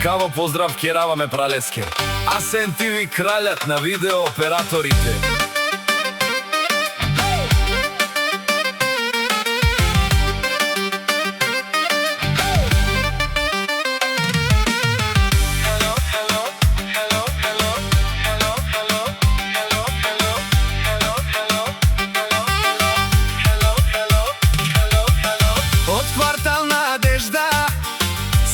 Каво поздрав, кераваме Пралеске. Асен ТВ, кралјат на видео операторите. Од квартал Надежда,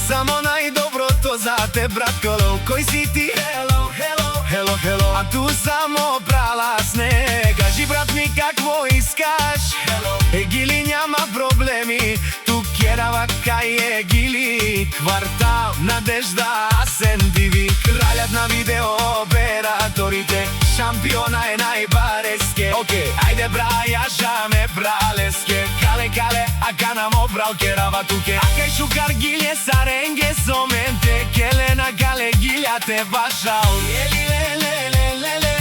само најдоброто за те, братколо. Кој си ти? Hello, hello, hello, hello. А ту само праласне. Кажи, брат ми, какво искаш? Hello. Егили няма проблеми, ту керава кај Егили. Квартал Надежда, Асен ТВ, кралјат на видео операторите. Шампиона е најбареске. Окей, ајде бра, јашаме Пралеске. Кале, ака нам обрал керава туке. Акај шукар гилје саренге соменте. Келена кале гилја те башал. Ели ле ле ле ле ле.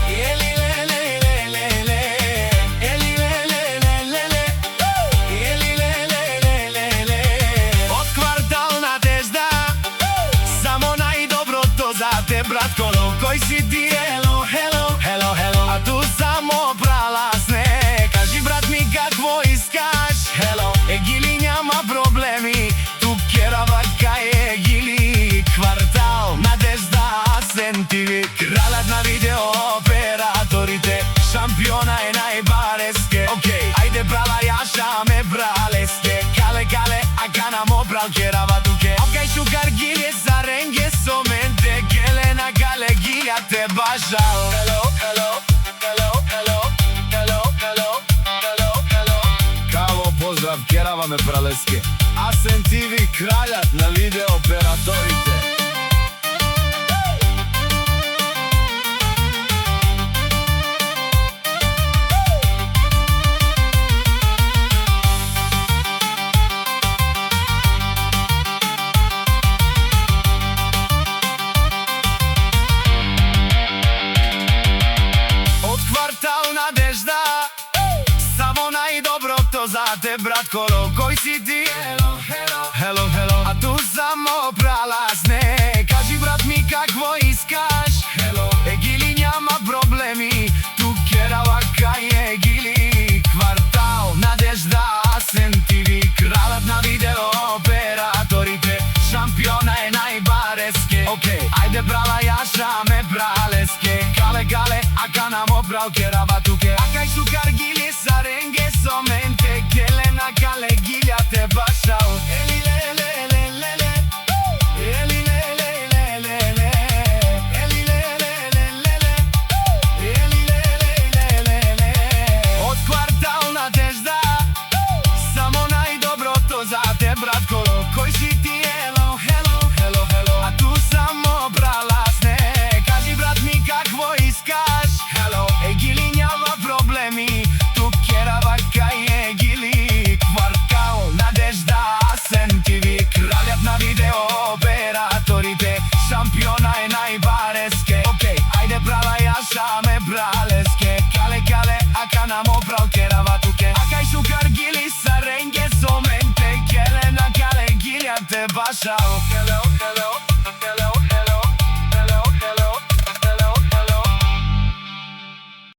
Ели ле ле ле ле ле. Ели ле ле ле ле ле. Ели ле ле ле ле ле. Од квартал Надежда, само најдоброто за те, братколо. Кој си ти? Hello, hello, hello, hello. А ту само праласне. Кажи, брат ми, какво искаш? Hello. Егили няма проблеми, ту керава кај Егили. Квартал Надежда, Асен ТВ, кралјат на видео операторите. Шампиона е најбареске. Окей, ајде брала, јашаме Пралеске. Кале, ака нам обрал керава туке. Окај шукар гилје саренге соменте. Келена кале гилја те башал. Hello, hello, hello, hello, hello, hello, hello, hello. Каво поздрав, кераваме Пралеске. Асен ТВ, кралјат на видео операторите. Надежда, само најдоброто за те, братколо. Кој си ти? Hello, hello, hello, hello. А ту само праласне. Кажи, брат ми, какво искаш? Hello. Егили няма проблеми, ту керава кај Егили. Квартал Надежда, Асен ТВ, кралјат на видео операторите. Шампиона е најбареске. Окей, ајде брала, јашаме Пралеске. Кале, ака нам обрал керава туке. Акај шукар гилје саренге соменте. Келена кале гилја те башал. Ели ле ле ле ле ле. Ели ле ле ле ле ле. Ели ле ле ле ле ле. Ели ле ле ле ле ле. Од квартал Надежда, само најдоброто за те, братколо. Кој си ти? Hello, hello, hello, hello. А ту само праласне. Кажи, брат ми, какво искаш? Hello. Егили няма проблеми, ту керава кај Егили. Квартал Надежда, Асен ТВ, кралјат на видео операторите. Шампиона е најбареске. Окей, ајде брала, јашаме Пралеске. Кале, ака нам обрал керава туке. Акај шукар гили саренге соменте. Келена кале гилја те башал. Hello, hello.